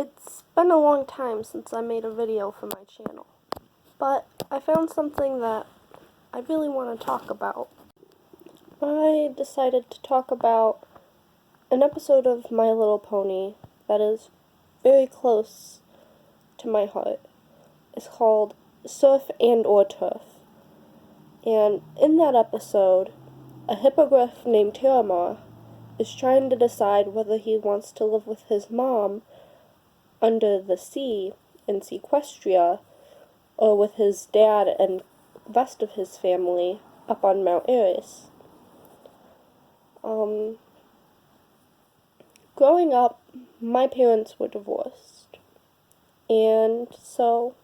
It's been a long time since I made a video for my channel, but I found something that I really want to talk about. I decided to talk about an episode of My Little Pony that is very close to my heart. It's called Surf and or Turf. And in that episode, a hippogriff named Tiramar is trying to decide whether he wants to live with his mom under the sea in Sequestria, or with his dad and rest of his family up on Mount Eris. Growing up, my parents were divorced, and so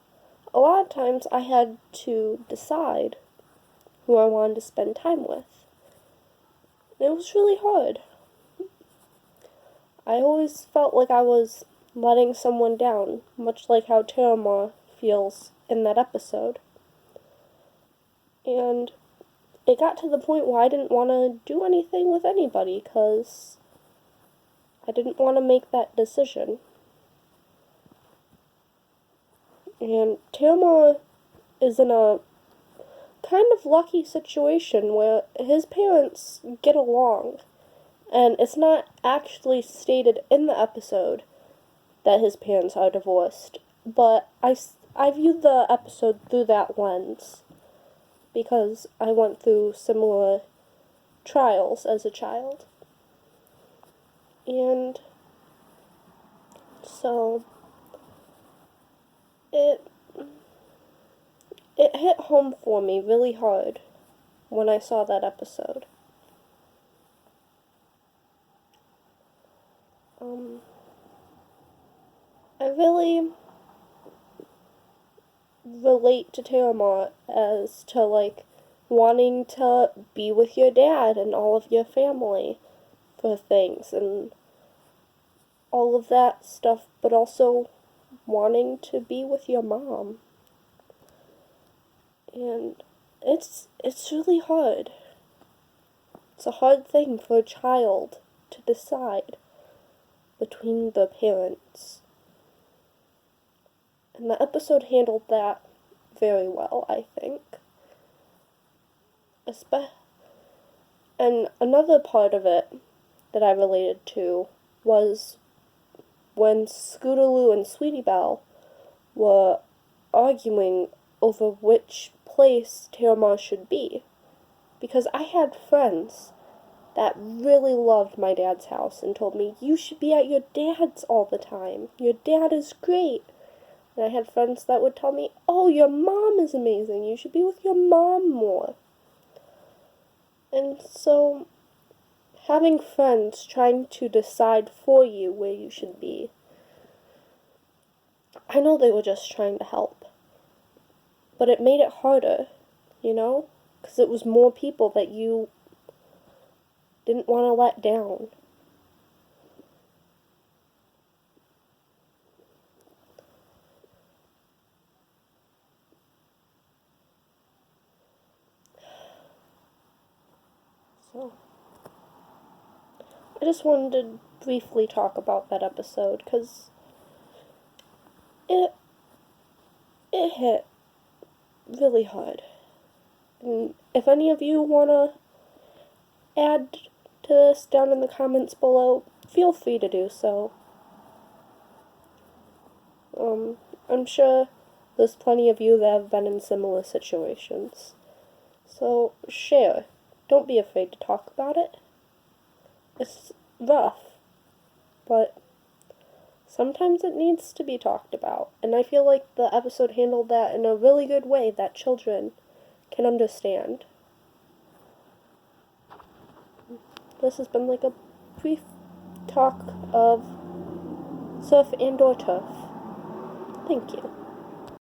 a lot of times I had to decide who I wanted to spend time with. It was really hard. I always felt like I was letting someone down, much like how Tiramar feels in that episode. And it got to the point where I didn't want to do anything with anybody, because I didn't want to make that decision. And Tiramar is in a kind of lucky situation where his parents get along, and it's not actually stated in the episode that his parents are divorced, but I viewed the episode through that lens, because I went through similar trials as a child. And so it hit home for me really hard when I saw that episode. I really relate to Tiramar as to, like, wanting to be with your dad and all of your family for things and all of that stuff, but also wanting to be with your mom. And it's really hard. It's a hard thing for a child to decide between the parents. And the episode handled that very well, I think. And another part of it that I related to was when Scootaloo and Sweetie Belle were arguing over which place Tiramar should be. Because I had friends that really loved my dad's house and told me, "You should be at your dad's all the time. Your dad is great." And I had friends that would tell me, "Oh, your mom is amazing. You should be with your mom more." And so, having friends trying to decide for you where you should be, I know they were just trying to help, but it made it harder, you know? Because it was more people that you didn't want to let down. So, I just wanted to briefly talk about that episode, because it hit really hard. And if any of you want to add to this down in the comments below, feel free to do so. I'm sure there's plenty of you that have been in similar situations. So, share. Don't be afraid to talk about it. It's rough, but sometimes it needs to be talked about. And I feel like the episode handled that in a really good way that children can understand. This has been like a brief talk of Surf and or Turf. Thank you.